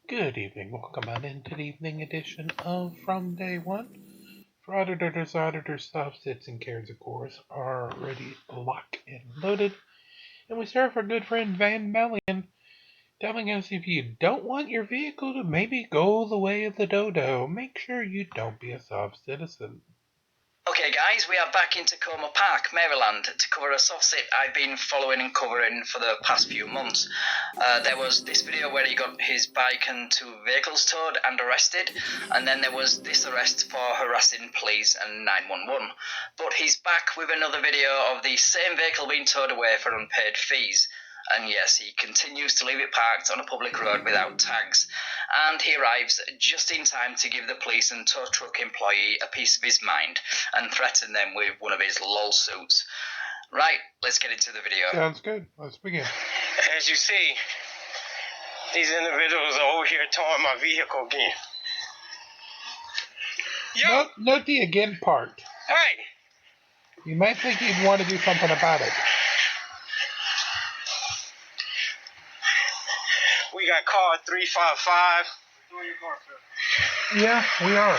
Good evening. Welcome on into the evening edition of From Day One. For auditors, stuff, sits and cares, of course, are already locked and loaded. And we start with our good friend Van Mellion telling us if you don't want your vehicle to maybe go the way of the dodo, make sure you don't be a soft citizen. Okay guys, we are back in Tacoma Park, Maryland, to cover a soft sit I've been following and covering for the past few months. There was this video where he got his bike and two vehicles towed and arrested, and then there was this arrest for harassing police and 911. But he's back with another video of the same vehicle being towed away for unpaid fees. And yes, he continues to leave it parked on a public road without tags. And he arrives just in time to give the police and tow truck employee a piece of his mind and threaten them with one of his lawsuits. Right, let's get into the video. Sounds good. Let's begin. As you see, these individuals are over here towing my vehicle again. Yo! Note the again part. Hey! You might think you'd want to do something about it. We got car 355. Yeah, we are.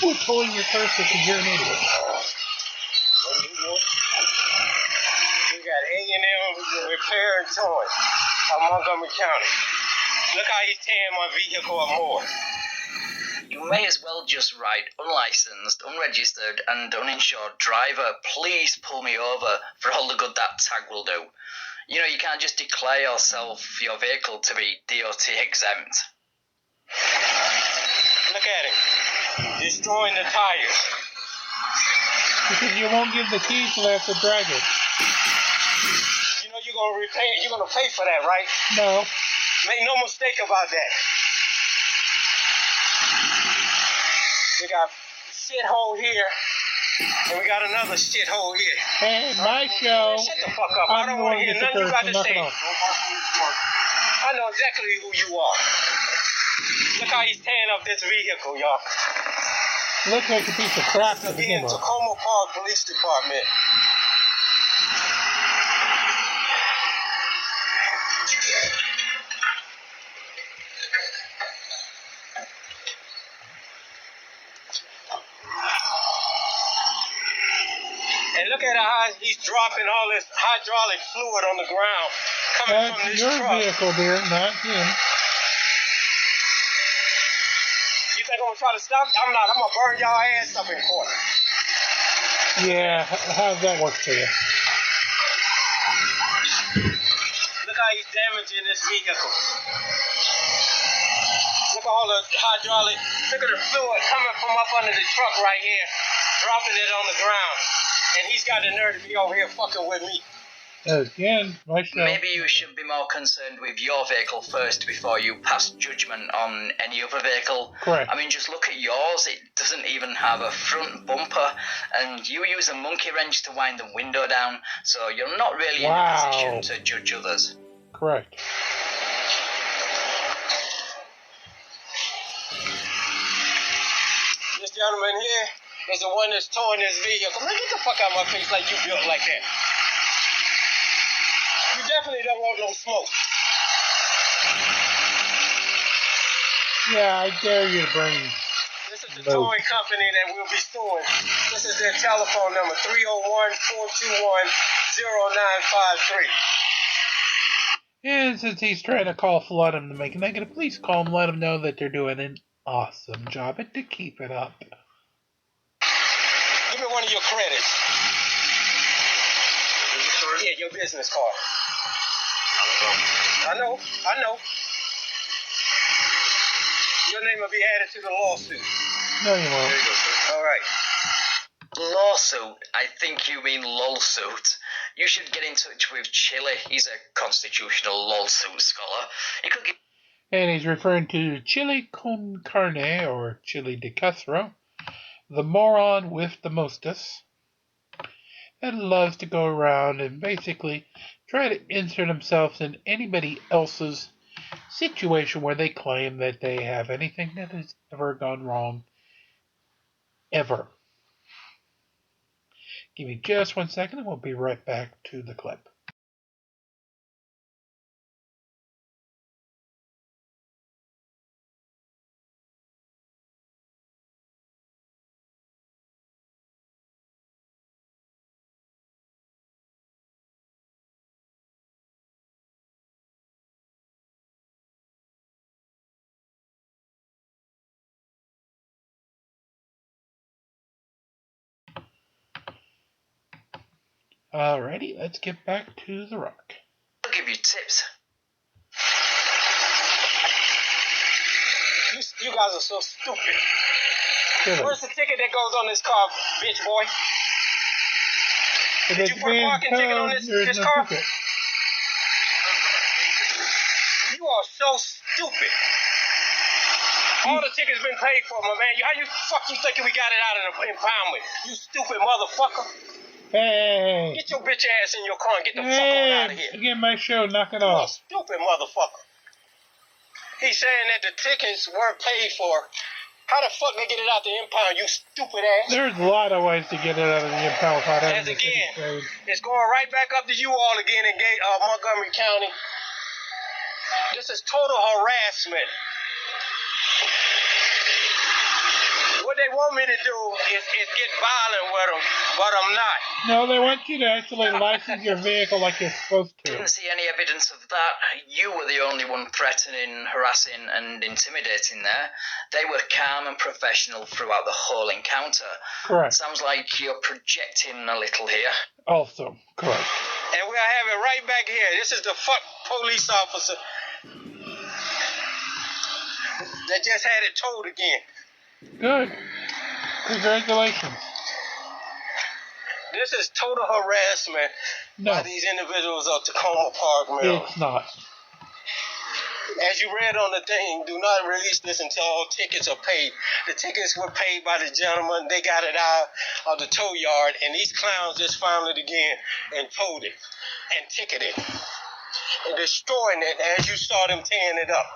Who's pulling your car so you're an idiot? We got A&M Repair and Towing of Montgomery County. Look how he's tearing my vehicle up more. You may as well just write unlicensed, unregistered and uninsured driver. Please pull me over for all the good that tag will do. You know, you can't just declare yourself, your vehicle, to be DOT exempt. Look at him. Destroying the tires. Because you won't give the keys, so they have to drag it. You know you're gonna pay for that, right? No. Make no mistake about that. We got a shithole here, and we got another shithole here. Hey, my show. Shut the fuck up. I don't want to hear nothing you got to say. I know exactly who you are. Look how he's tearing up this vehicle, y'all. Looks like a piece of crap to begin Again, with. Tacoma Park Police Department. And look at how he's dropping all this hydraulic fluid on the ground coming from That's this your truck. vehicle, dear, not him. You think I'm gonna try to stop you? I'm not. I'm gonna burn y'all ass up in court. Yeah, how's that work for you? Look how he's damaging this vehicle. Look at all the hydraulic. Look at the fluid coming from up under the truck right here, dropping it on the ground. And he's got the nerve to be over here fucking with me. Again, my show. Maybe you should be more concerned with your vehicle first before you pass judgment on any other vehicle. Correct. I mean, just look at yours. It doesn't even have a front bumper, and you use a monkey wrench to wind the window down, so you're not really in a position to judge others. Correct. This gentleman here is the one that's towing this vehicle. Man, get the fuck out of my face like you built like that. You definitely don't want no smoke. Yeah, I dare you to bring. This is the towing company that we'll be suing. This is their telephone number, 301-421-0953. And since he's trying to call flood him to make a negative, please call him, let him know that they're doing an awesome job and to keep it up. Give me one of your credits. Yeah, your business card. I know. Your name will be added to the lawsuit. No, you won't. All right. Lawsuit? I think you mean lawsuit. You should get in touch with Chile. He's a constitutional lawsuit scholar. He could get... And he's referring to Chile con carne, or Chile de Castro, the moron with the mostest, that loves to go around and basically try to insert himself in anybody else's situation where they claim that they have anything that has ever gone wrong, ever. Give me just 1 second and we'll be right back to the clip. Alrighty, let's get back to the rock. I'll give you tips. You guys are so stupid. Really? Where's the ticket that goes on this car, bitch boy? If Did it's you put a being parking ticket on towed, this there's no car? ticket. You are so stupid. All the tickets been paid for, my man. How you thinking we got it out of the impoundment? You stupid motherfucker. Hey! Get your bitch ass in your car and get the fuck on out of here. Again, my show, knock it You a off. stupid motherfucker. He's saying that the tickets weren't paid for. How the fuck they get it out the impound, you stupid ass? There's a lot of ways to get it out of the impound without having As the ticket again, paid. it's going right back up to you all again in Montgomery County. This is total harassment. What they want me to do is get violent with them, but I'm not. No, they want you to actually license your vehicle like you're supposed to. Didn't see any evidence of that. You were the only one threatening, harassing, and intimidating there. They were calm and professional throughout the whole encounter. Correct. Sounds like you're projecting a little here. Also, correct. And we'll have it right back here. This is the fuck police officer that just had it towed again. Good. Congratulations. This is total harassment by these individuals of Tacoma Park, Maryland. It's not. As you read on the thing, do not release this until all tickets are paid. The tickets were paid by the gentleman. They got it out of the tow yard, and these clowns just found it again and towed it and ticketed it and destroying it as you saw them tearing it up.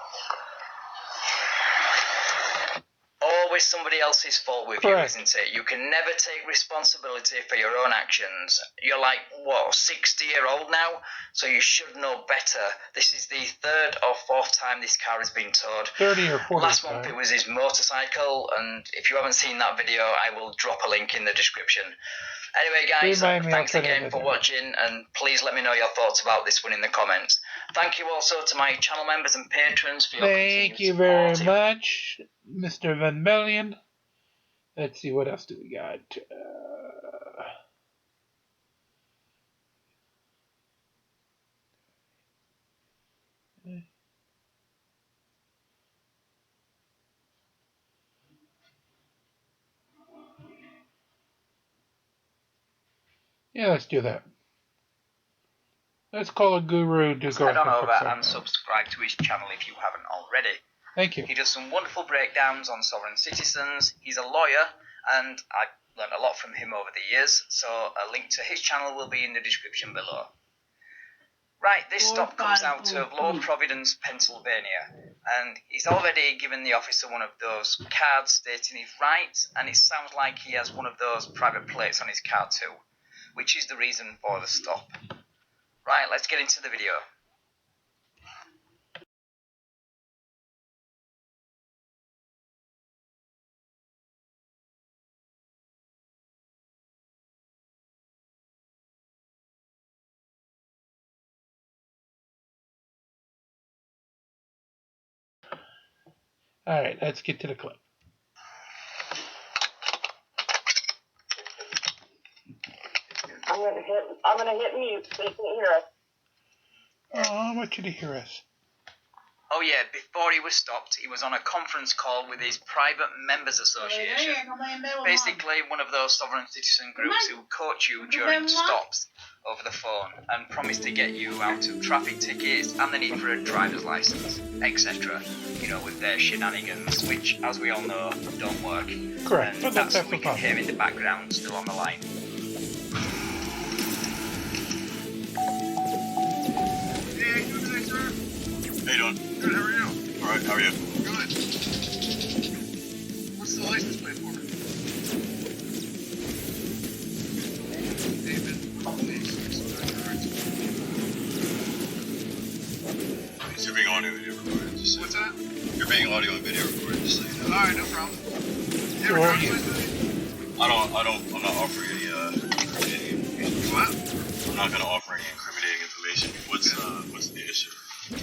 Always somebody else's fault with you, isn't it? You can never take responsibility for your own actions. You're like, what, 60-year-old now? So you should know better. This is the third or fourth time this car has been towed. 30 or 40 Last month it was his motorcycle, and if you haven't seen that video, I will drop a link in the description. Anyway, guys, thanks again for watching, and please let me know your thoughts about this one in the comments. Thank you also to my channel members and patrons for your Thank you continued very much, Mr. Van Million. Let's see, what else do we got? Yeah, let's do that. Let's call a guru to go head on over and subscribe to his channel if you haven't already. Thank you. He does some wonderful breakdowns on sovereign citizens. He's a lawyer, and I've learned a lot from him over the years, so a link to his channel will be in the description below. Right, this stop comes out of Lower Providence, Pennsylvania, and he's already given the officer one of those cards stating his rights, and it sounds like he has one of those private plates on his car too, which is the reason for the stop. Right, let's get into the video. Alright, let's get to the clip. I'm gonna hit mute so you can't hear us. Oh, I want you to hear us. Oh yeah, before he was stopped, he was on a conference call with his private members association. Basically, one of those sovereign citizen groups who coach you during stops over the phone and promise to get you out of traffic tickets and the need for a driver's license, etc. You know, with their shenanigans, which, as we all know, don't work. Correct. And that's what we can hear in the background, still on the line. How you doing? Good, how are you? Alright, how are you? Good. What's the license plate for? David, You're being audio and video recorded. Just what's that? You're being audio and video recorded, just so you know. Alright, no problem. You have a driver's license? I'm not offering any incriminating information. What? I'm not gonna offer any incriminating information. What's the issue?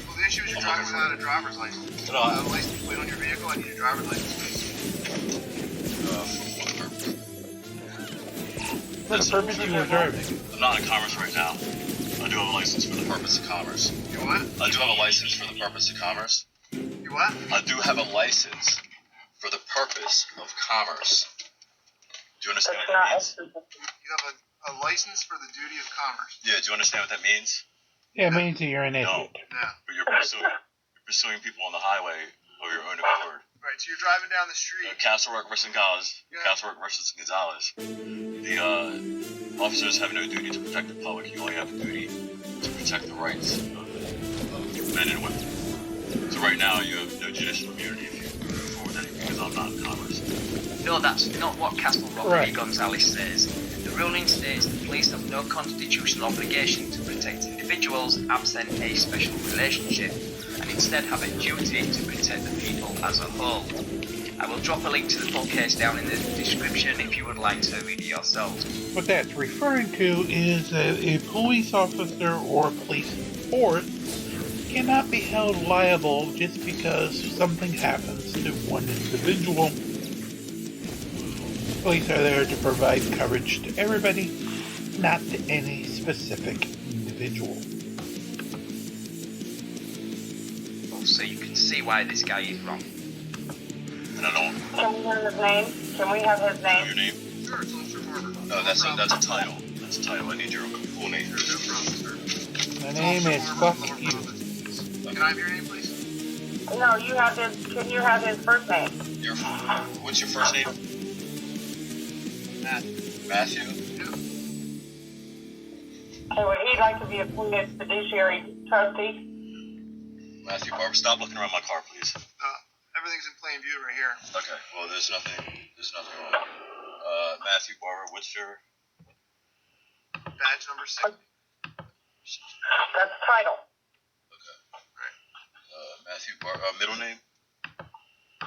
Well, the issue is you're driving without a driver's license. No, I have a license plate on your vehicle, I need a driver's license, please. For what purpose? for the purpose you were driving. I'm not in commerce right now. I do have a license for the purpose of commerce. You what? I do have a license for the purpose of commerce. You what? I do have a license for the purpose of commerce. Do you understand what that means? You have a license for the duty of commerce. Yeah, do you understand what that means? Yeah, it means that you're an No. idiot. No. But you're pursuing people on the highway of your own accord. Right, so you're driving down the street. Castlework versus Gonzalez. Yeah. Castlework versus Gonzalez. The officers have no duty to protect the public. You only have a duty to protect the rights of men and women. So right now you have no judicial immunity if you move forward with anything because I'm not in commerce. No, that's not what Castlework Right. Gonzalez says. The ruling states the police have no constitutional obligation to protect individuals absent a special relationship, and instead have a duty to protect the people as a whole. I will drop a link to the full case down in the description if you would like to read it yourselves. What that's referring to is that a police officer or a police force cannot be held liable just because something happens to one individual. Police are there to provide coverage to everybody, not to any specific individual. So you can see why this guy is wrong. And I don't Can we have his name? Can we have his know name? your name. Sure, it's Officer Barber. No, that's a title. That's a title. I need your full name. No problem, sir. My name is Fuck You. Can I have your name, please? No, you have his. Can you have his first name? What's your first name? Matthew. Okay, would he like to be appointed fiduciary trustee? Matthew Barber. Stop looking around my car, please. Everything's in plain view right here. Okay. Well, there's nothing wrong. Matthew Barber. What's your Badge number 6. That's title. Matthew Barber? Middle name?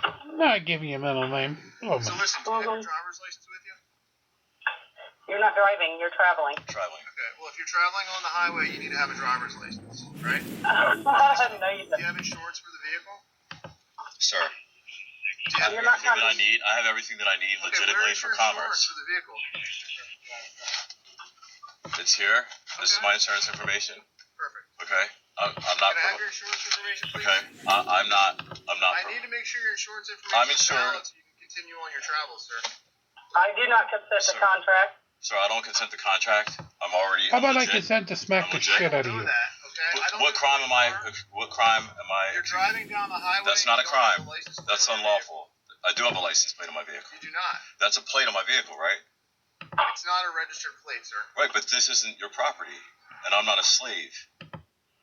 I'm not giving you a middle name. Oh So my. listen, do you have your driver's license with you? You're not driving. You're traveling. Traveling. Okay, well, if you're traveling on the highway, you need to have a driver's license, right? No, you Do you don't. have insurance for the vehicle? Sir. Do you have You're not Everything that I need. I have everything that I need legitimately where's for your insurance commerce. for the vehicle? It's here. This is Okay. my insurance information. Perfect. Okay. I'm not. Can I have your insurance information, please? Okay. I'm not. I need to make sure your insurance information I'm is insured. valid so you can continue on your travels, sir. I do not consent to Sir. contract. Sir, I don't consent to contract. I'm already. How about I legit. consent to smack I'm the legit. shit out of Know you? that, okay? I don't What know crime who am I? you are. What crime am I? You're driving down the highway. That's and not you a don't have crime. license plate That's on your unlawful. I do have a license plate on my vehicle. vehicle. You do not. That's a plate on my vehicle, right? It's not a registered plate, sir. Right, but this isn't your property, and I'm not a slave.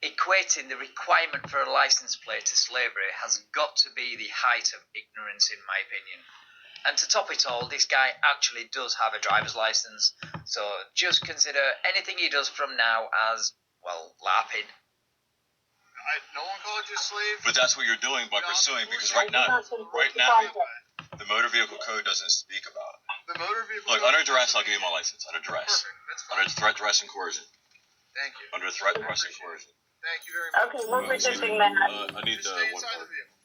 Equating the requirement for a license plate to slavery has got to be the height of ignorance, in my opinion. And to top it all, this guy actually does have a driver's license, so just consider anything he does from now as, well, LARPing. No one called you a slave. But that's what you're doing by No, pursuing, because I right do now, not consent to right now, contract. the motor vehicle code doesn't speak about it. The motor vehicle. Look, under duress, I'll give you my license. Under duress. Perfect. That's fine. Under threat, duress, and coercion. Thank you. Under threat, duress, and coercion. Thank you very much. Okay, we're resisting that. I need Just the stay one inside the card. vehicle.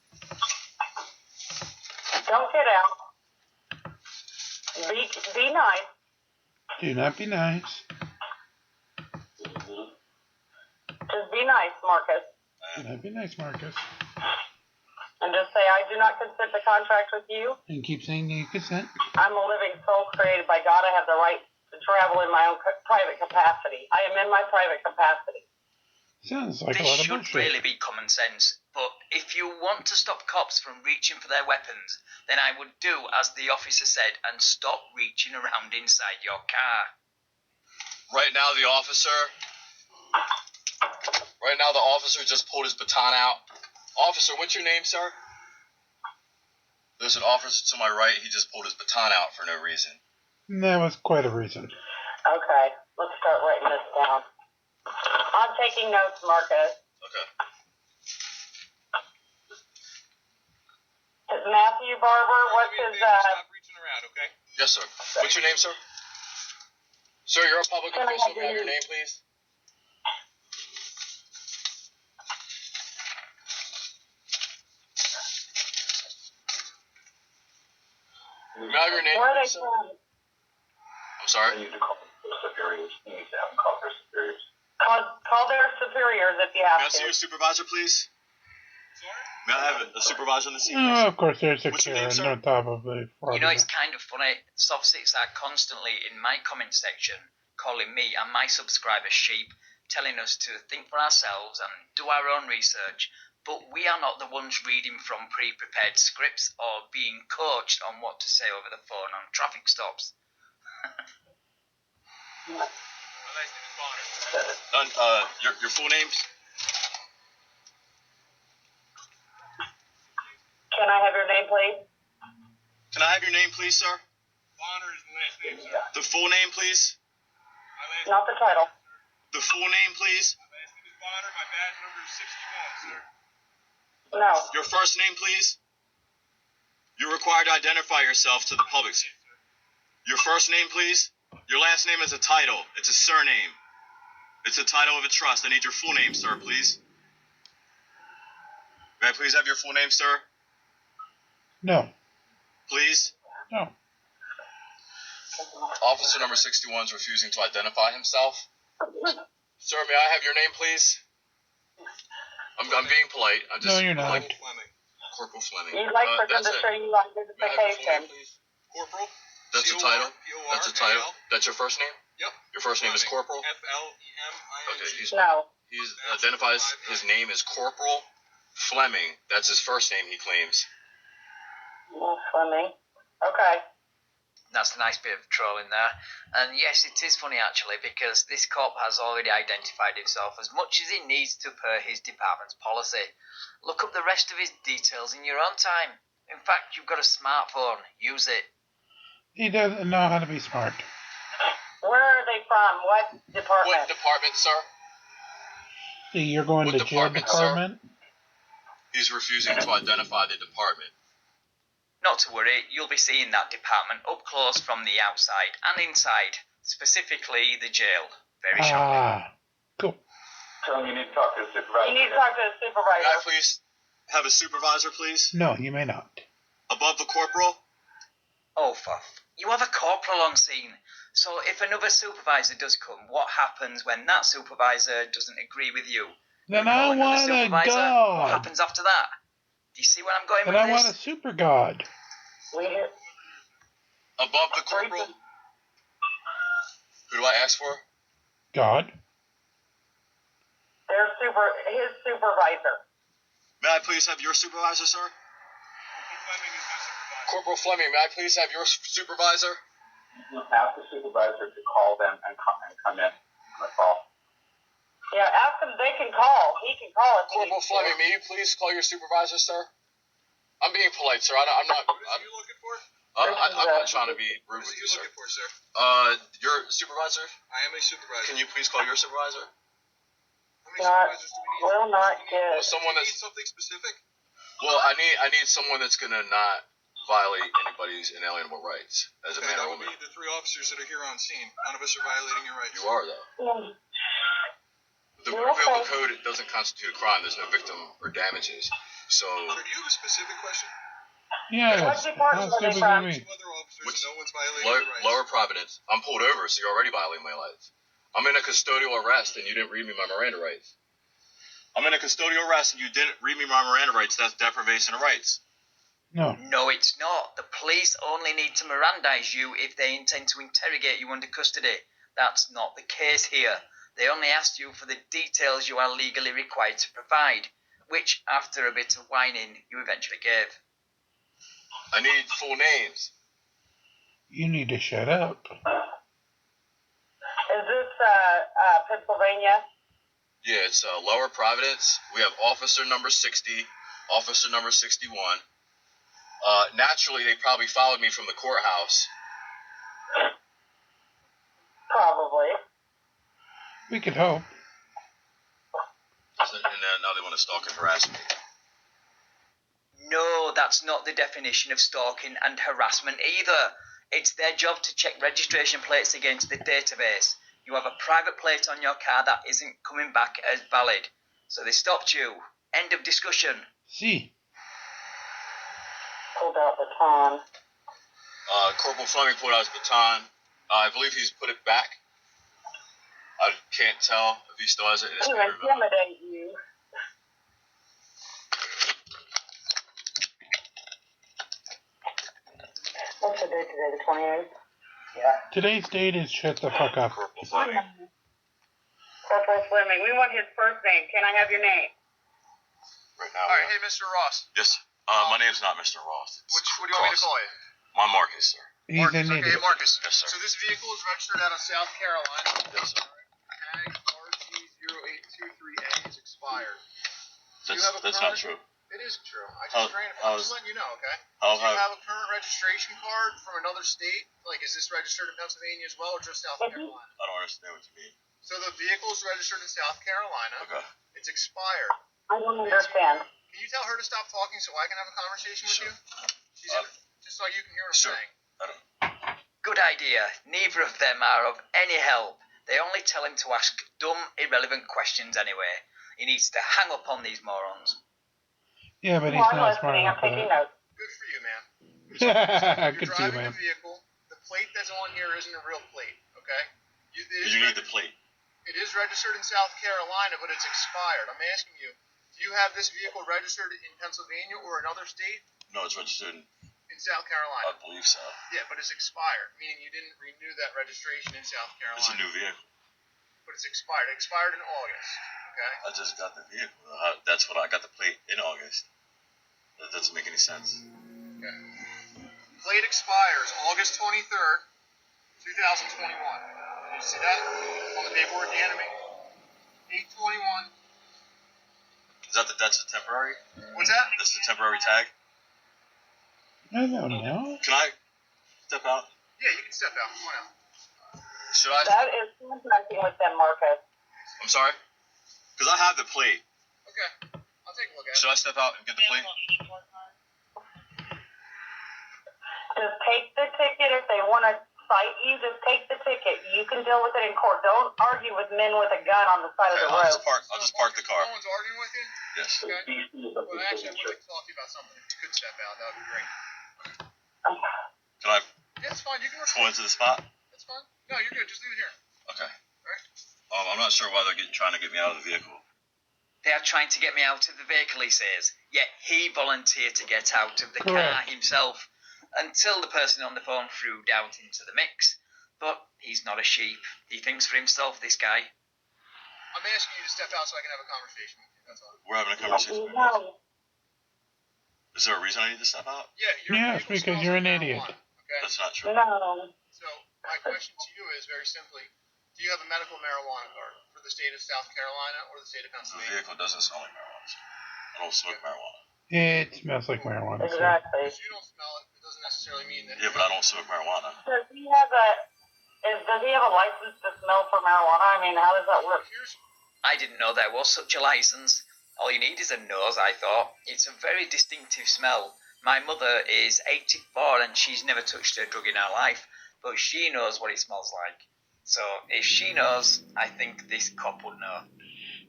Don't get out. Be nice. Do not be nice. Just be nice, Marcus. Do not be nice, Marcus. And just say, I do not consent to contract with you. And keep saying you consent. I'm a living soul created by God. I have the right to travel in my own private capacity. I am in my private capacity. Sounds like a This lot of should bullshit. really be common sense, but if you want to stop cops from reaching for their weapons, then I would do as the officer said and stop reaching around inside your car. Right now, the officer just pulled his baton out. Officer, what's your name, sir? There's an officer to my right. He just pulled his baton out for no reason. That was quite a reason. Okay, let's start writing this down. I'm taking notes, Marcus. Okay. Is Matthew Barber, what's his, Stop reaching around, okay? Yes, sir. What's your name, sir? Sir, you're a public Can I official. have Can I have your your name, please? May I have your name, where are they please, sir? from? I'm sorry? Superiors. You need to have them call their superiors. Call their superiors if you have May I to. see your supervisor, please? May I have a supervisor on the scene, Oh, please? of course, there's a What's your name, Karen sir? on top of the You know, it's fraudulent. kind of funny. Soft six are constantly in my comment section calling me and my subscribers sheep, telling us to think for ourselves and do our own research, but we are not the ones reading from pre-prepared scripts or being coached on what to say over the phone on traffic stops. Your full names? Can I have your name, please? Can I have your name, please, sir? Bonner is the last name, sir. The full name, please? Not the title. The full name, please? My last name is Bonner. My badge number is 61, sir. No. Your first name, please? You're required to identify yourself to the public. Your first name, please? Your last name is a title. It's a surname. It's a title of a trust. I need your full name, sir, please. May I please have your full name, sir? No. Please? No. Officer number 61 is refusing to identify himself. Sir, may I have your name, please? I'm being polite. I'm just No, you're not. like Corporal Fleming. You'd like for them That's to it. show you on May I have your full name, identification. please? Corporal. That's a title. That's a title. That's your first name? Yep. Your first name is Corporal? Fleming. Okay, he's No. identifies his name as Corporal Fleming. That's his first name, he claims. Fleming. Okay. That's a nice bit of trolling there. And yes, it is funny actually, because this cop has already identified himself as much as he needs to per his department's policy. Look up the rest of his details in your own time. In fact, you've got a smartphone. Use it. He doesn't know how to be smart. Where are they from? What department? What department, sir? See, you're going What to jail department, sir? department? He's refusing to identify the department. Not to worry, you'll be seeing that department up close from the outside and inside, specifically the jail, very shortly. Ah, cool. Tell him you need to talk to the supervisor. You need to talk to the May I supervisor. please have a supervisor, please? No, you may not. Above the corporal? Oh, you have a corporal on scene. So if another supervisor does come, what happens when that supervisor doesn't agree with you? Then You call I another want a supervisor? What god. happens after that? Do you see where I'm going Then with I this? want a super god. We hear. Above the corporal? Who do I ask for? God. His supervisor. May I please have your supervisor, sir? Fleming is my supervisor. Corporal Fleming, may I please have your supervisor? Ask the supervisor to call them and come in on a call. Yeah, ask him. They can call. He can call if he Corporal needs to. Fleming, may you please call your supervisor, sir? I'm being polite, sir. I'm not. What are you looking for? I'm not trying to be rude What with are you, you sir. looking for, sir? Your supervisor? I am a supervisor. Can you please call your supervisor? How many Not- supervisors do we need? will not Well, get. someone Do you that's. need something specific? Well, I need someone that's gonna not violate anybody's inalienable rights as a Okay, man that or would be woman. the three officers that are here on scene. None of us are violating your rights. You are though. The You're Vehicle okay. Code doesn't constitute a crime. There's no victim or damages. So Sir, do you have a specific question? Yes. What department How are they stupid from? are Two we? other officers Which- and no one's violating your rights. Lower Providence. I'm pulled over, so you're already violating my rights. I'm in a custodial arrest, and you didn't read me my Miranda rights. I'm in a custodial arrest, and you didn't read me my Miranda rights. That's deprivation of rights. No. No, it's not. The police only need to Mirandize you if they intend to interrogate you under custody. That's not the case here. They only asked you for the details you are legally required to provide, which, after a bit of whining, you eventually gave. I need full names. You need to shut up. Is this Pennsylvania? Yeah, it's Lower Providence. We have officer number 60, officer number 61. Naturally, they probably followed me from the courthouse. Probably. We could hope. And then now they want to stalk and harass me. No, that's not the definition of stalking and harassment either. It's their job to check registration plates against the database. You have a private plate on your car that isn't coming back as valid. So they stopped you. End of discussion. See. Pulled out baton. Corporal Fleming pulled out his baton. I believe he's put it back. I can't tell if he still has it in his To computer. intimidate you. What's the date today, the 28th? Yeah. Today's date is shut the fuck up. Corporal Fleming. Corporal Fleming. We want his first name. Can I have your name? Right now. All right, hey, Mr. Ross. Yes. My name's not Mr. Ross. What do you want me to call you? My Marcus, sir. He's Marcus. an Okay, idiot. Marcus. Yes, sir. So this vehicle is registered out of South Carolina. Yes, sir. Tag RG0823A is expired. Do you That's, have a that's current? not true. It is true. How- I'm just letting you know, okay? I'll Do you have. have a current registration card from another state? Like, is this registered in Pennsylvania as well, or just South Carolina? I don't understand what you mean. So the vehicle is registered in South Carolina. Okay. It's expired. I don't understand. Can you tell her to stop talking so I can have a conversation with Sure. you? She's in, just so you can hear what I'm Sure. saying. I don't. Good idea. Neither of them are of any help. They only tell him to ask dumb, irrelevant questions anyway. He needs to hang up on these morons. Yeah, but he's Well, I'm not smart listening. I'm enough for taking that. notes. Good for you, man. Good You're for you, driving man. the vehicle. The plate that's on here isn't a real plate, okay? You need the plate. It is registered in South Carolina, but it's expired. I'm asking you, do you have this vehicle registered in Pennsylvania or another state? No, it's registered in. In South I Carolina. believe so. Yeah, but it's expired, meaning you didn't renew that registration in South Carolina. It's a new vehicle. But it's expired. It expired in August, okay? I just got the vehicle. That's what I got the plate in August. That doesn't make any sense. Okay. Plate expires August 23rd, 2021. Did you see that on the paperwork you handed me? 8/21. That's a temporary? What's that? That's a temporary tag? I don't know. Can I step out? Yeah, you can step out. Come on out. Should I? That is contracting with them, Marcus. I'm sorry? Because I have the plate. Okay, I'll take a look at it. Should I step out and get the plate? Just take the ticket. If they want to cite you, just take the ticket. You can deal with it in court. Don't argue with men with a gun on the side of the I'll road. just park the car. No one's arguing with you? Yes. Okay. Well, actually, I would like to talk to you about something. If you could step out, that would be great. Can I Yeah, it's fine. You can pull record. into the spot? That's fine. No, you're good. Just leave it here. Okay. Alright. I'm not sure why they're trying to get me out of the vehicle. They are trying to get me out of the vehicle, he says. Yet he volunteered to get out of the car Correct. himself until the person on the phone threw doubt into the mix. But he's not a sheep. He thinks for himself, this guy. I'm asking you to step out so I can have a conversation with you. That's all. We're having a conversation. No. Is there a reason I need to step out? Yeah, your Yes, vehicle because smells you're of an idiot. marijuana, Okay. That's not true. No. So my question to you is very simply: do you have a medical marijuana card for the state of South Carolina or the state of The Pennsylvania? vehicle doesn't smell like marijuana. Sir. I don't smoke marijuana. It smells like marijuana. So. Exactly. If you don't smell it, it doesn't necessarily mean that. Yeah, but I don't smoke marijuana. Does he have a license to smell for marijuana? I mean, how does that work? Here's I didn't know there was such a license. All you need is a nose, I thought. It's a very distinctive smell. My mother is 84 and she's never touched a drug in her life, but she knows what it smells like. So if she knows, I think this cop would know.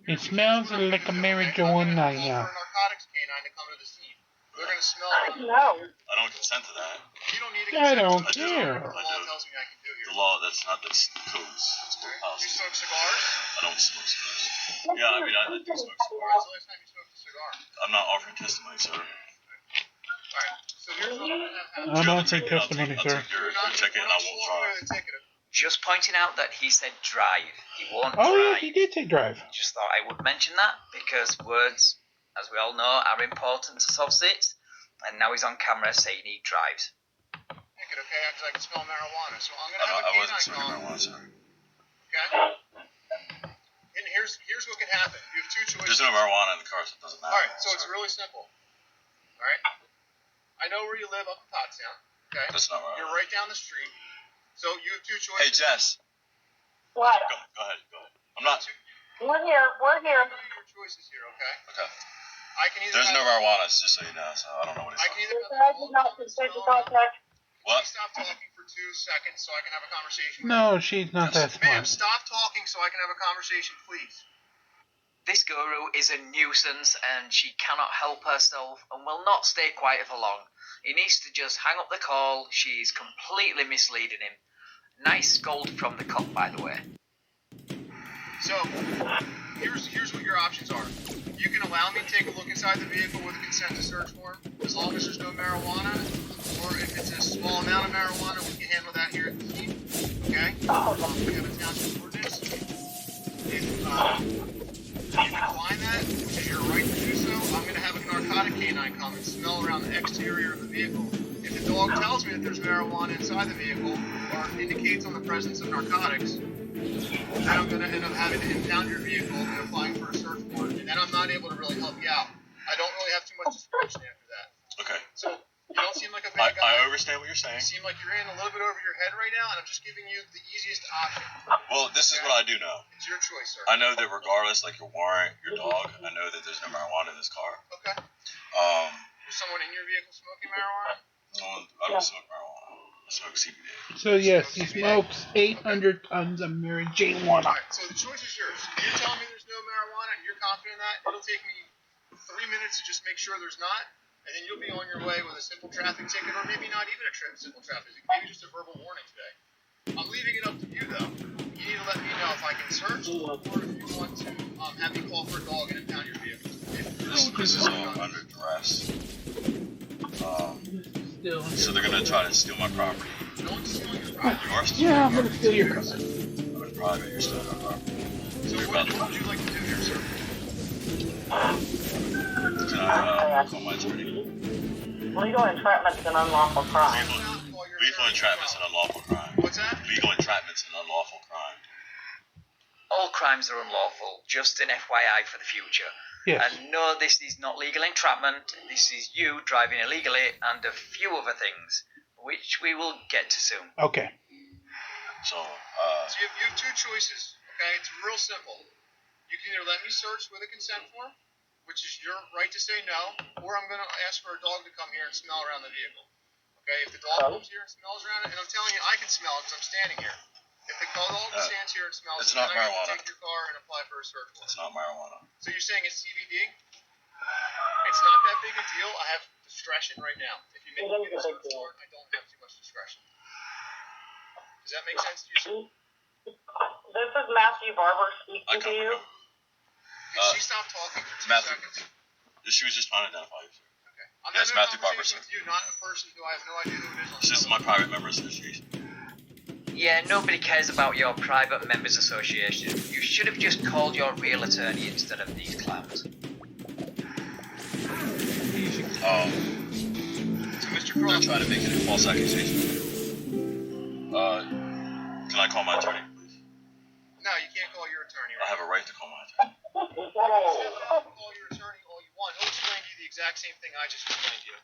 It smells like a marijuana. Yeah. for a narcotics canine to come to the scene. They're gonna smell. No. I don't consent to that. You don't need to. I consent don't to it. care. The law tells me I can do here. The law, that's not the codes. It's Okay. You policy. smoke cigars? I don't smoke cigars. Yeah, I mean, I do smoke When's cigars. the last time you smoked a cigar? I'm not offering testimony, sir. Alright, so here's what I'm gonna have. I'm not I'll take testimony, I'll sir. take your ticket and I won't drive. The ticket. Just pointing out that he said drive. He won't Oh, drive. yes, he did say drive. Just thought I would mention that because words, as we all know, are important to soft sits. And now he's on camera saying he drives. Ticket, okay? Because I can smell marijuana. So I'm gonna I have a wasn't canine smoking call. marijuana, sir. Okay? And here's what can happen. You have two choices. There's no marijuana in the car, so it doesn't matter. Alright, so it's sir. really simple. Alright? I know where you live up in Pottstown. Okay? That's not right. You're right down the street. So you have two Hey, choices. Jess. What? Go ahead. I'm not. We're here. We're here. What are your choices here, okay? Okay. I can either There's no have, marijuana, just so you know, so I don't know what it's I can on. either Sir, I did not consent to contact. What? Please stop talking for 2 seconds so I can have a conversation with No, she's not that you. Ma'am, smart. stop talking so I can have a conversation, please. This guru is a nuisance and she cannot help herself and will not stay quiet for long. He needs to just hang up the call. She's completely misleading him. Nice scold from the cop, by the way. So, here's what your options are. You can allow me to take a look inside the vehicle with a consent to search form, as long as there's no marijuana, or if it's a small amount of marijuana, we can handle that here at the scene. Okay? We have a township ordinance. If you decline that, which is your right to do so, I'm going to have a narcotic canine come and smell around the exterior of the vehicle. If the dog tells me that there's marijuana inside the vehicle, or indicates on the presence of narcotics, then I'm going to end up having to impound your vehicle and applying for a search warrant, and then I'm not able to really help you out. I don't really have too much discretion after that. Okay. So, you don't seem like a bad guy. I understand what you're saying. You seem like you're in a little bit over your head right now, and I'm just giving you the easiest option. Well, this is what I do know. It's your choice, sir. I know that regardless, like your warrant, your dog, I know that there's no marijuana in this car. Okay. Is someone in your vehicle smoking marijuana? I don't smoke marijuana. I smoke CBD. So yes, he smokes 800 tons of marijuana. Alright, so the choice is yours. You're telling me there's no marijuana and you're confident in that. It'll take me 3 minutes to just make sure there's not, and then you'll be on your way with a simple traffic ticket, or maybe not even a simple traffic ticket, maybe just a verbal warning today. I'm leaving it up to you, though. You need to let me know if I can search, or if you want to have me call for a dog and impound your vehicle. This is all under duress. So they're gonna try to steal my property. No one's stealing your property. You are stealing Yeah, my I'm gonna property. steal yours. I'm in private. You're stealing my property. So what would you like to do here, sir? Can I call my attorney? Legal entrapment's an unlawful crime. Lethal entrapment's an unlawful crime. What's that? Legal entrapment's an unlawful crime. All crimes are unlawful, just an FYI for the future. Yes. And no, this is not legal entrapment. This is you driving illegally and a few other things, which we will get to soon. Okay. So So, you have two choices, okay? It's real simple. You can either let me search with a consent form, which is your right to say no, or I'm going to ask for a dog to come here and smell around the vehicle. Okay? If the dog comes here and smells around it, and I'm telling you, I can smell it because I'm standing here. If the dog stands here and smells it's it, not then I marijuana. can take your car and apply for a search warrant. it's not marijuana. So you're saying it's CBD? It's not that big a deal. I have discretion right now. If you make me get a search warrant, I don't have too much discretion. Does that make sense to you, sir? This is Matthew Barber speaking to you. Can she stop talking for 2 Matthew. seconds? She was just trying to identify you, sir. Okay. I'm Yes, having Matthew a conversation Barber, with you, not a person who I have no idea who it is. This is my private member association. Yeah, nobody cares about your private members association. You should have just called your real attorney instead of these clowns. So, Mr. They're Cross, trying to make it a false accusation. Can I call my attorney, please? no, you can't call your attorney I right have a right to call my attorney. now. You can call your attorney all you want. He'll explain to you the exact same thing I just explained to you.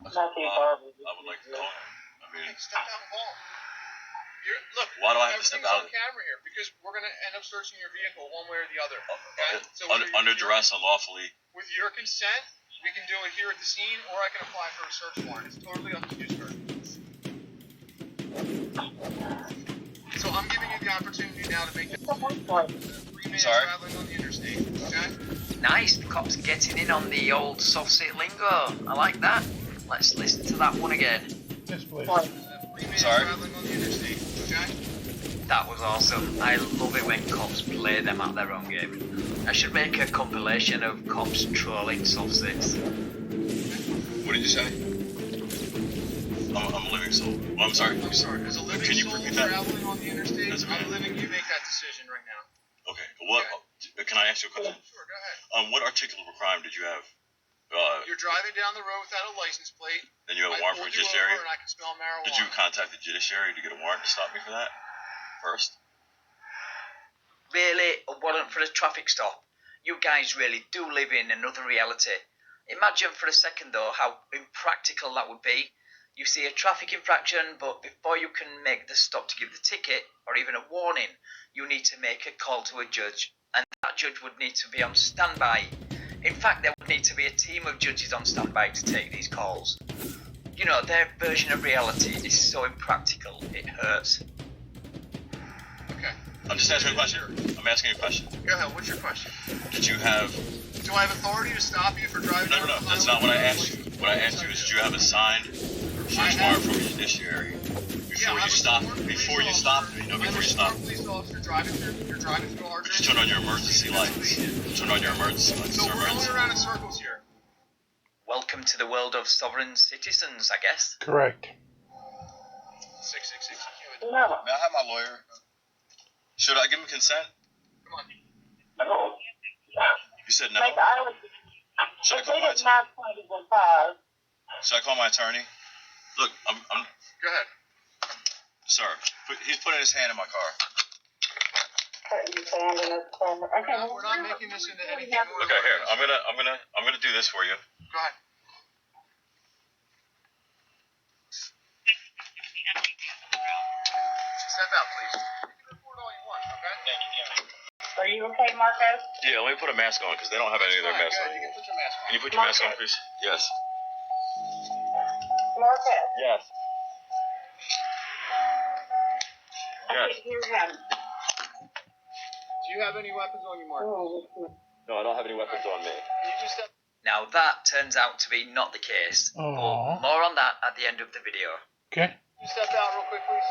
Matthew Barber. I would like to call him. I mean, Step out and call him. Look, why do I have to step out? Everything's on camera here because we're going to end up searching your vehicle one way or the other. Okay? So Under duress, unlawfully. with your consent, we can do it here at the scene, or I can apply for a search warrant. It's totally up to you, sir. So I'm giving you the opportunity now to make that 3 minutes traveling on the interstate. Okay? Nice, the cops getting in on the old soft sit lingo. I like that. Let's listen to that one again. Yes, please. 3 minutes traveling on the interstate. Okay? That was awesome. I love it when cops play them at their own game. I should make a compilation of cops trolling soft sits. What did you say? I'm a living soul. Well, I'm sorry. I'm sorry. As a living Can you soul repeat that? traveling on the interstate, That's I'm okay. living. You make that decision right now. Okay. What? Can I ask you a question? Sure, go ahead. What articulable crime did you have? You're driving down the road without a license plate. Then you have a I warrant for pulled you judiciary. over and I can smell marijuana. Did you contact the judiciary to get a warrant to stop me for that? First. Really, a warrant for a traffic stop? You guys really do live in another reality. Imagine for a second though how impractical that would be. You see a traffic infraction, but before you can make the stop to give the ticket or even a warning, you need to make a call to a judge, and that judge would need to be on standby. In fact, there would need to be a team of judges on standby to take these calls. You know, their version of reality is so impractical, it hurts. Okay. I'm just asking a question. I'm asking a question. Go ahead. What's your question? Did you have? Do I have authority to stop you for driving No, down the highway? that's not what I asked you. What I asked you is, did you have a signed search warrant from the judiciary to before you stop. Before you stop me. No, before you stop. Police officer driving through. You're driving through a hard. Just turn on your emergency lights. Turn on your emergency lights. So we're going around in circles here. Welcome to the world of sovereign citizens, I guess. Correct. 666. No. May I have my lawyer? Should I give him consent? Come on. No. You said no. Like, I would, Should I if call they my didn't have 20 Should I call my attorney? Look, I'm Go ahead. sir. He's putting his hand in my car. Okay, We're not making this into anything more. Okay, here. I'm gonna do this for you. Go ahead. Step out, please. You can record all you want, okay? Thank you. Are you okay, Marcos? Yeah, let me put a mask on because they don't have any of their masks on. You can put your mask on. Can you put your mask on, please? Yes. Marcos. Yes. I Yes. can hear him. Do you have any weapons on you, Mark? No, I don't have any weapons on me. Can you just step? Now that turns out to be not the case. Aww. But more on that at the end of the video. Okay. You step out real quick, please.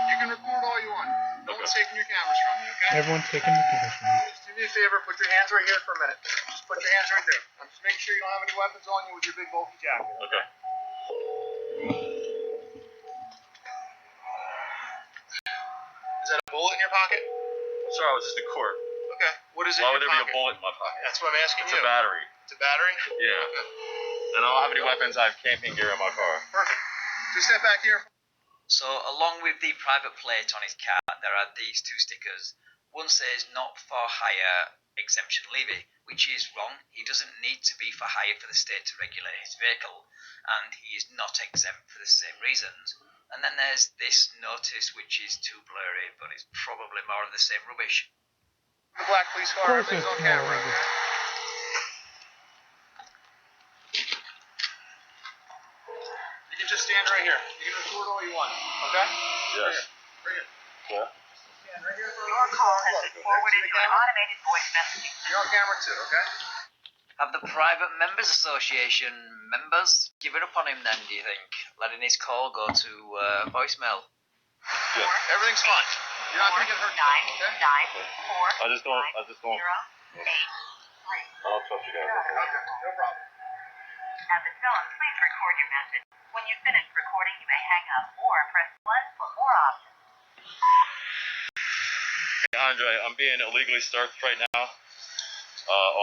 You can record all you want. No one's taking your cameras from you, okay? Everyone's taking the position. Just do me a favor, put your hands right here for a minute. Just put your hands right there. I'm just making sure you don't have any weapons on you with your big bulky jacket. Okay. Is that a bullet in your pocket? Sir, I was just in court. Okay. What is it Why in would your there be a pocket? bullet in my pocket? That's what I'm asking It's you. a battery. It's a battery? Yeah. Okay. And I don't have any weapons. I have camping gear in my car. Perfect. Just step back here. So along with the private plate on his car, there are these two stickers. One says not for hire exemption levy, which is wrong. He doesn't need to be for hire for the state to regulate his vehicle, and he is not exempt for the same reasons. And then there's this notice which is too blurry, but it's probably more of the same rubbish. The black police Of car, course everything's it's on camera. more rubbish. You can just stand right here. You can record all you want, okay? Yes. Right here. Yeah. Stand right here. Your call has been forwarded to an automated voice messaging. You're on camera too, okay? Have the private members association members given up on him then, do you think? Letting his call go to voicemail? Yeah. Everything's fine. You're not gonna get hurt. Okay? 994 I just don't. 8 I don't trust you guys. Okay, no problem. At the tone, please record your message. When you finish recording, you may hang up or press 1 for more options. Hey, Andre, I'm being illegally searched right now.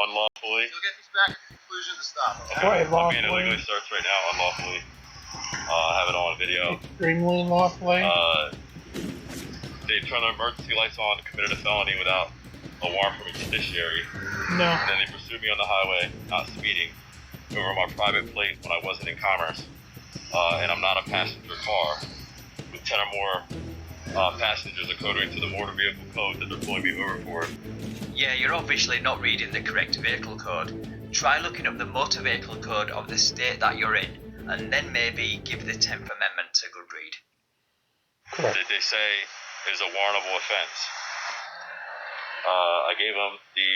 Unlawfully. You'll get these back at the conclusion to stop, okay? Quite I'm being lawfully. illegally searched right now, unlawfully. I have it on video. Extremely lawfully. They turned their emergency lights on and committed a felony without a warrant from a judiciary. No. And then they pursued me on the highway, not speeding, over my private plate when I wasn't in commerce. And I'm not a passenger car with 10 or more passengers according to the motor vehicle code that they're pulling me over for. Yeah, you're obviously not reading the correct vehicle code. Try looking up the motor vehicle code of the state that you're in, and then maybe give the 10th Amendment a good read. Correct. That they say is a warrantable offense. I gave them the...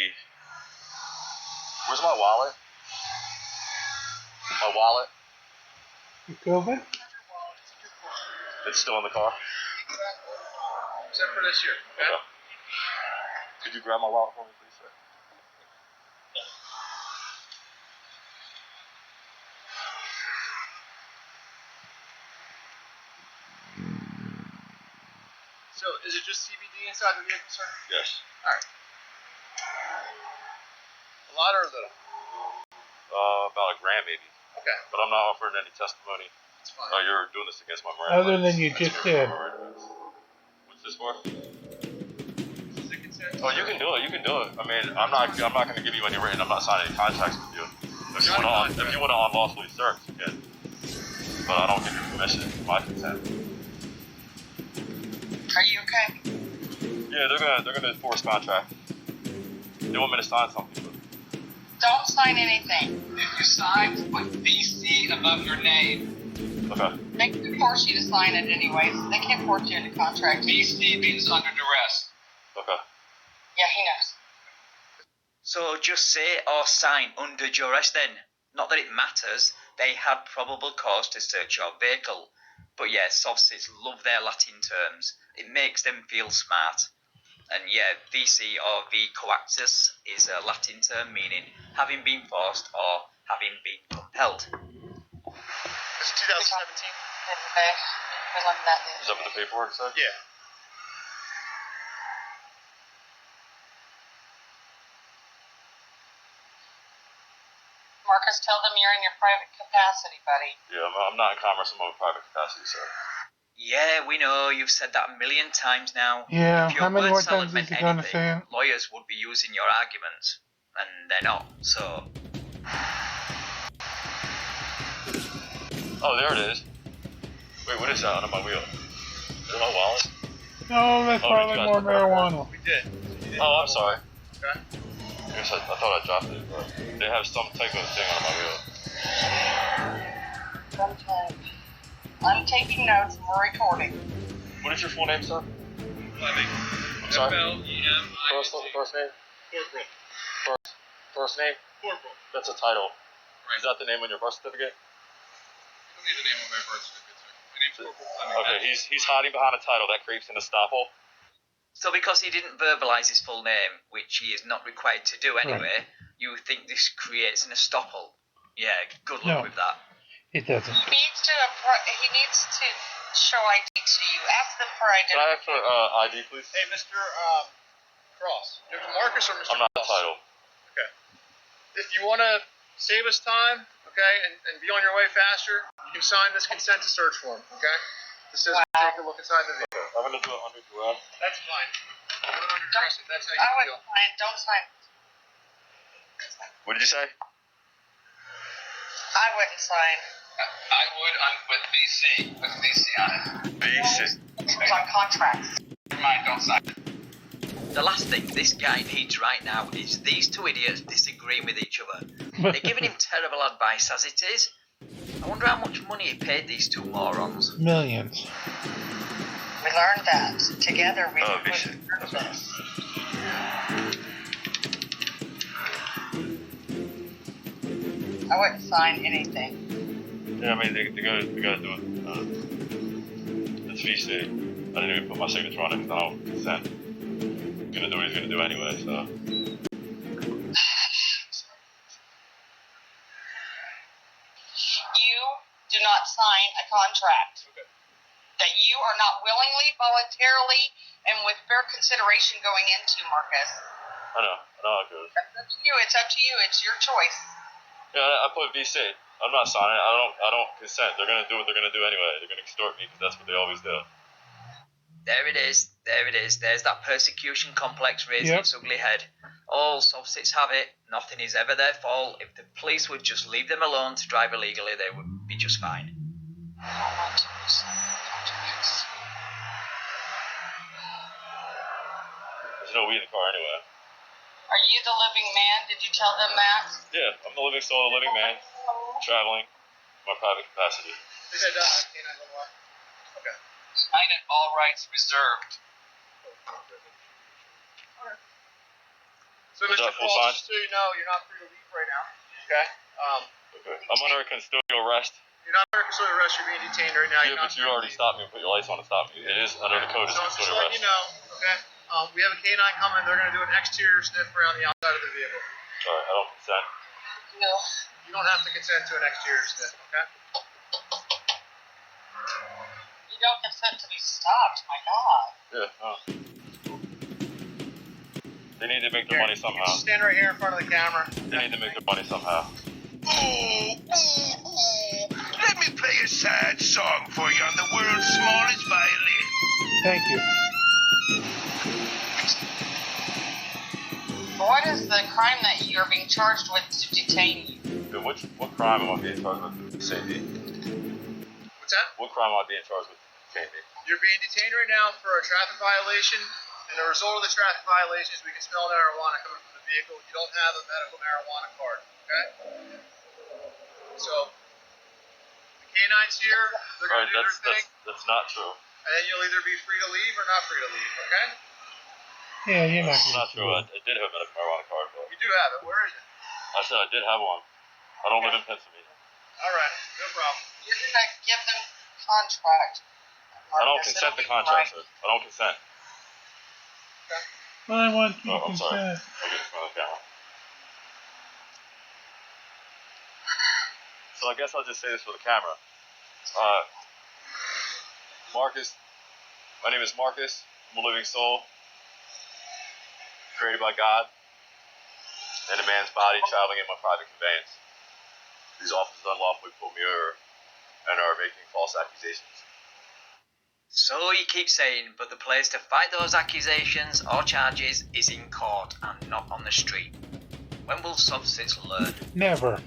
Where's my wallet? My wallet? You feel it? It's still in the car. Except for this year, okay? Okay. Could you grab my wallet for me, please, sir? So, is it just CBD inside the vehicle, sir? Yes. Alright. A lot or a little? About a gram, maybe. Okay, But I'm not offering any testimony. it's fine. Oh, you're doing this against my Miranda Other than rights. you That's just against did. my Miranda rights. What's this for? Is it consent? Oh, you can do it. You can do it. I mean, I'm not going to give you any written. I'm not signing any contracts with you. If you want to unlawfully search, you can. But I don't give you permission. My consent. Are you okay? Yeah, they're gonna enforce contract. They want me to sign something. Don't sign anything. If you sign, put VC above your name. Okay. They can force you to sign it anyways. They can't force you into contract. VC means under duress. Okay. Yeah, he knows. So just say or sign under duress then. Not that it matters, they had probable cause to search your vehicle. But yeah, softshits love their Latin terms. It makes them feel smart. And yeah, VC or V coactus is a Latin term meaning having been forced or having been compelled. This is 2017. Okay. We learned that. Is that what the paperwork said? Yeah. Marcus, tell them you're in your private capacity, buddy. Yeah, I'm not in commerce. I'm in private capacity, sir. Yeah, we know, you've said that a million times now. Yeah, If your how many word more salad times is meant he going to anything, say it? lawyers would be using your arguments, and they're not, so... Oh, there it is. Wait, what is that under my wheel? Is it my wallet? No, that's probably more marijuana. We did. Oh, I'm sorry. Okay. I thought I dropped it, but they have some type of thing on my wheel. Sometimes. I'm taking notes and we're recording. What is your full name, sir? Fleming. I'm sorry. F-L-E-M-I-N-G. First name? Corporal. First name? Corporal. That's a title. Right. Is that the name on your birth certificate? I don't need the name of my birth certificate, sir. My name's Corporal Fleming. Okay, he's hiding behind a title. That creeps in estoppel. So because he didn't verbalise his full name, which he is not required to do anyway, you think this creates an estoppel? Yeah, good luck with that. It doesn't. He needs to show ID to you. Ask them for Can I identification. have for ID, please? Hey, Mr. Cross. Dr. Marcus or Mr. I'm not the Cross? title. Okay. If you want to save us time, okay, and be on your way faster, you can sign this consent to search form, okay? This says take a look inside the vehicle. I'm gonna do it under duress. That's fine. Do it under duress if that's how I you feel. wouldn't sign. Don't sign. What did you say? I wouldn't sign. I would with VC on it. BC. It's on contracts. Never mind, don't sign. The last thing this guy needs right now is these two idiots disagreeing with each other. They're giving him terrible advice as it is. I wonder how much money he paid these two morons. Millions. We learned that. Together we Oh, would VC. learn this. I wouldn't sign anything. Yeah, I mean, they gotta do it. It's VC. I didn't even put my signature on it because I don't consent. He's gonna do what he's gonna do anyway, so. You do not sign a contract that you are not willingly, voluntarily, and with fair consideration going into, Marcus. I know how it goes. That's up to you. It's up to you. It's your choice. Yeah, I put VC. I'm not signing. I don't consent. They're gonna do what they're gonna do anyway. They're gonna extort me because that's what they always do. There it is. There it is. There's that persecution complex raising its ugly head. All soft-sits have it. Nothing is ever their fault. If the police would just leave them alone to drive illegally, they would be just fine. There's no weed in the car anyway. Are you the living man? Did you tell them that? Yeah, I'm the living soul, the living man, traveling, my private capacity. They said canine level one. Okay. Sign it, all rights reserved. So, Is Mr. that full Cross, sign? just so you know, you're not free to leave right now. Okay? Okay. I'm under a custodial arrest. You're not under custodial arrest. You're being detained right now. Yeah, but you already stopped me and put your lights on to stop me. It is under the code of So, just custodial letting arrest. you know, okay? We have a canine coming. They're going to do an exterior sniff around the outside of the vehicle. Alright, I don't consent. No. You don't have to consent to an exterior sniff, okay? You don't consent to be stopped. My God. Yeah, no. They need to make their Here, money you somehow. can stand right here in front of the camera. They need to make their money somehow. Let me play a sad song for you on the world's smallest violin. Thank you. What is the crime that you are being charged with to detain you? Dude, what crime am I being charged with? Safety. What's that? What crime am I being charged with? Safety. You're being detained right now for a traffic violation, and the result of the traffic violation is we can smell marijuana coming from the vehicle. You don't have a medical marijuana card, okay? So, the canines here, they're going to do their thing, That's not true. and then you'll either be free to leave or not free to leave, okay? Yeah, you're not That's not true. I going to. did have a medical marijuana card, but You do have it. Where is it? I said I did have one. I don't live in Pennsylvania. All right, no problem. You're going to give them Contract. I don't Marcus, consent it'll to be contract, right. sir. I don't consent. I want you to I'm sorry. consent. I'll get in front of the camera. So I guess I'll just say this for the camera. Marcus, my name is Marcus. I'm a living soul, created by God, in a man's body, traveling in my private conveyance. These officers unlawfully pulled me over and are making false accusations. So you keep saying, but the place to fight those accusations or charges is in court and not on the street. When will subsits learn? Never.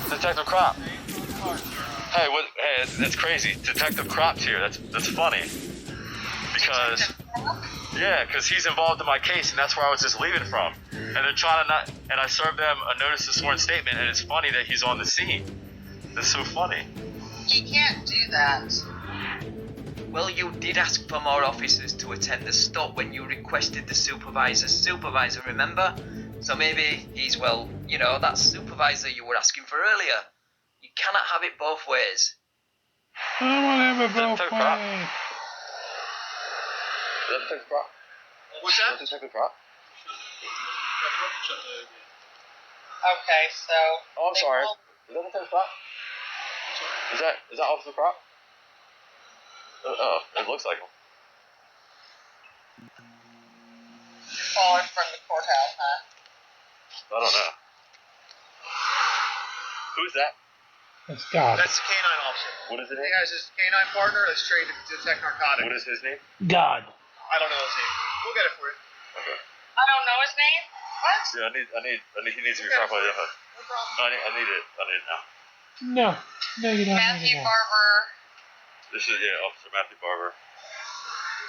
Detective Crop. Hey, what? Hey, that's crazy. Detective Crop's here. That's funny. Because because he's involved in my case, and that's where I was just leaving from. And they're trying to not. And I served them a notice of sworn statement, and it's funny that he's on the scene. That's so funny. He can't do that. Well, you did ask for more officers to attend the stop when you requested the supervisor, remember? So maybe he's, well, you know, that supervisor you were asking for earlier. You cannot have it both ways. I don't want to have it both Detective Crop? ways. Is that Detective Crop? What's that? Detective Crop? Okay, so. Oh, I'm sorry. Is that Detective Crop? Is that Officer Crop? Oh, it looks like him. Calling from the courthouse, huh? I don't know. Who's that? That's God. That's the canine officer. What is it? He has his canine partner that's trained to detect narcotics. What is his name? God. I don't know his name. We'll get it for you. Okay. I don't know his name. What? Yeah, he needs to be properly identified. No problem. I need it now. No. No, you don't need Matthew it now. Barber This is, Officer Matthew Barber.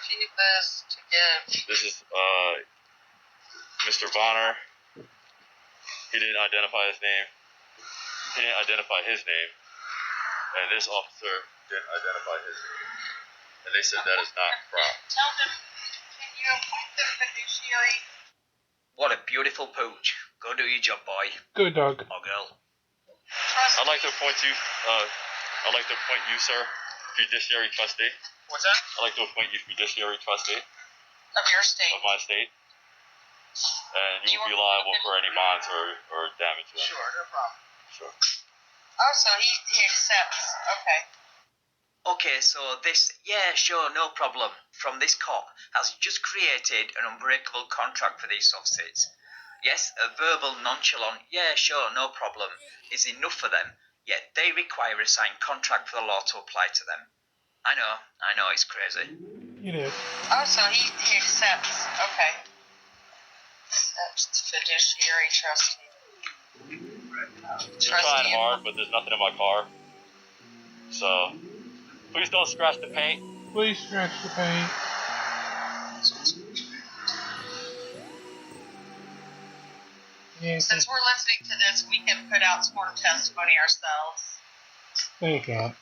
received this to give. This is, Mr. Bonner. He didn't identify his name. He didn't identify his name. And this officer didn't identify his name. And they said that is not Crop. Tell them, can you appoint the fiduciary? What a beautiful pooch. Go do your job, boy. Good dog. Or girl. Trustee. I'd like to appoint you, sir, fiduciary trustee. What's that? I'd like to appoint you fiduciary trustee Of your state. of my state. And you will be liable for any bonds or damage. Sure, no problem. Sure. Oh, so he accepts. Okay. Okay, so this, yeah, sure, no problem, from this cop has just created an unbreakable contract for these subsets. Yes, a verbal nonchalant, yeah, sure, no problem, is enough for them, yet they require a signed contract for the law to apply to them. I know, it's crazy. It is. Oh, so he accepts. Okay. Accepts fiduciary trustee. I'm trying hard, but there's nothing in my car. So, please don't scratch the paint. Please scratch the paint. Yeah, Since we're listening to this, we can put out sworn testimony ourselves. there you go.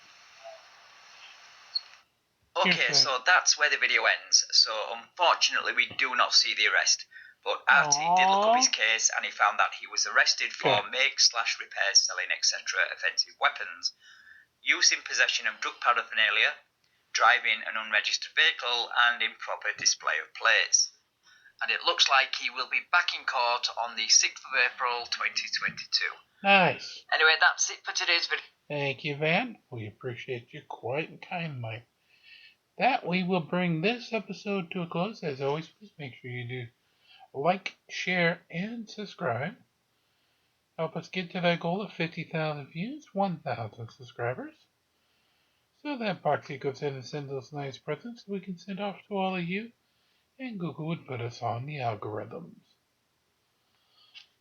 Okay, so that's where the video ends. So unfortunately we do not see the arrest. But RT did look up his case and he found that he was arrested for make/repair, selling, etc. offensive weapons, use in possession of drug paraphernalia, driving an unregistered vehicle, and improper display of plates. And it looks like he will be back in court on the 6th of April 2022. Nice. Anyway, that's it for today's video. Thank you, Van. We appreciate you quite kindly. That we will bring this episode to a close. As always, please make sure you do like, share, and subscribe. Help us get to that goal of 50,000 views, 1,000 subscribers. So that Boxy goes in and sends us nice presents we can send off to all of you, and Google would put us on the algorithms.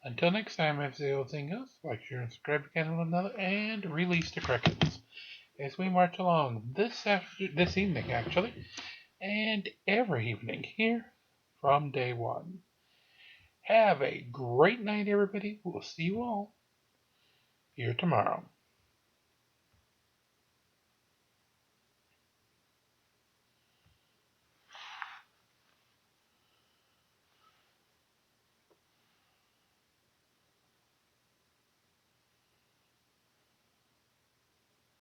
Until next time, I say all thing else, like, share, and subscribe again one another, and release the crickets as we march along this evening, actually, and every evening here from day one. Have a great night, everybody. We'll see you all here tomorrow.